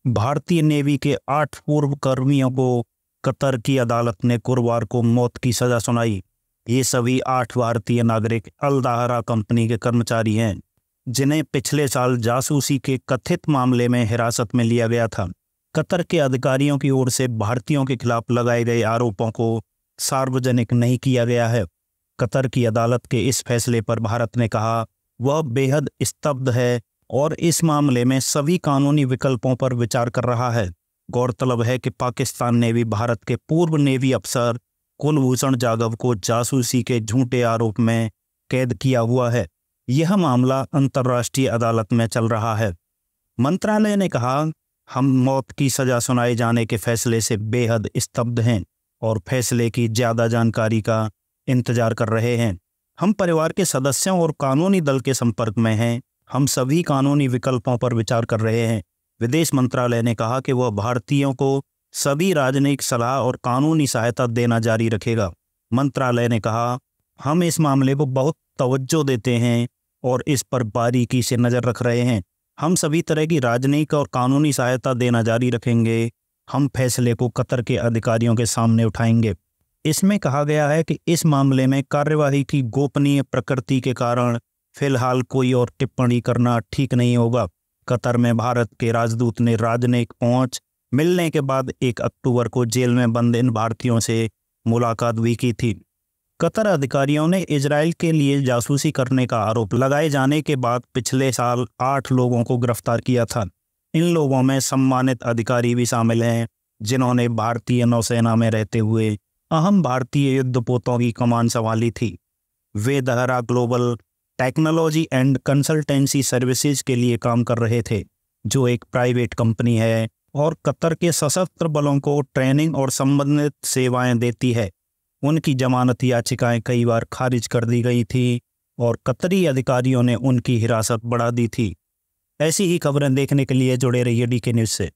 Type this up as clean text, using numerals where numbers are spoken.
भारतीय नेवी के 8 पूर्व कर्मियों को कतर की अदालत ने गुरुवार को मौत की सजा सुनाई। ये सभी 8 भारतीय नागरिक अल दाहरा कंपनी के कर्मचारी हैं, जिन्हें पिछले साल जासूसी के कथित मामले में हिरासत में लिया गया था। कतर के अधिकारियों की ओर से भारतीयों के खिलाफ लगाए गए आरोपों को सार्वजनिक नहीं किया गया है। कतर की अदालत के इस फैसले पर भारत ने कहा वह बेहद स्तब्ध है और इस मामले में सभी कानूनी विकल्पों पर विचार कर रहा है। गौरतलब है कि पाकिस्तान ने भी भारत के पूर्व नेवी अफसर कुलभूषण जाधव को जासूसी के झूठे आरोप में कैद किया हुआ है। यह मामला अंतर्राष्ट्रीय अदालत में चल रहा है। मंत्रालय ने कहा, हम मौत की सजा सुनाए जाने के फैसले से बेहद स्तब्ध हैं और फैसले की ज़्यादा जानकारी का इंतजार कर रहे हैं। हम परिवार के सदस्यों और कानूनी दल के संपर्क में हैं। हम सभी कानूनी विकल्पों पर विचार कर रहे हैं। विदेश मंत्रालय ने कहा कि वह भारतीयों को सभी राजनयिक सलाह और कानूनी सहायता देना जारी रखेगा। मंत्रालय ने कहा, हम इस मामले को बहुत तवज्जो देते हैं और इस पर बारीकी से नज़र रख रहे हैं। हम सभी तरह की राजनयिक और कानूनी सहायता देना जारी रखेंगे। हम फैसले को कतर के अधिकारियों के सामने उठाएंगे। इसमें कहा गया है कि इस मामले में कार्यवाही की गोपनीय प्रकृति के कारण फिलहाल कोई और टिप्पणी करना ठीक नहीं होगा। कतर में भारत के राजदूत ने राजनयिक पहुंच मिलने के बाद 1 अक्टूबर को जेल में बंद इन भारतीयों से मुलाकात भी की थी। कतर अधिकारियों ने इजराइल के लिए जासूसी करने का आरोप लगाए जाने के बाद पिछले साल 8 लोगों को गिरफ्तार किया था। इन लोगों में सम्मानित अधिकारी भी शामिल हैं, जिन्होंने भारतीय नौसेना में रहते हुए अहम भारतीय युद्धपोतों की कमान संभाली थी। वे Dahra global technology and consultancy services के लिए काम कर रहे थे, जो एक प्राइवेट कंपनी है और कतर के सशस्त्र बलों को ट्रेनिंग और संबंधित सेवाएं देती है। उनकी जमानत याचिकाएं कई बार खारिज कर दी गई थी और कतरी अधिकारियों ने उनकी हिरासत बढ़ा दी थी। ऐसी ही खबरें देखने के लिए जुड़े रहिए DK न्यूज़ से।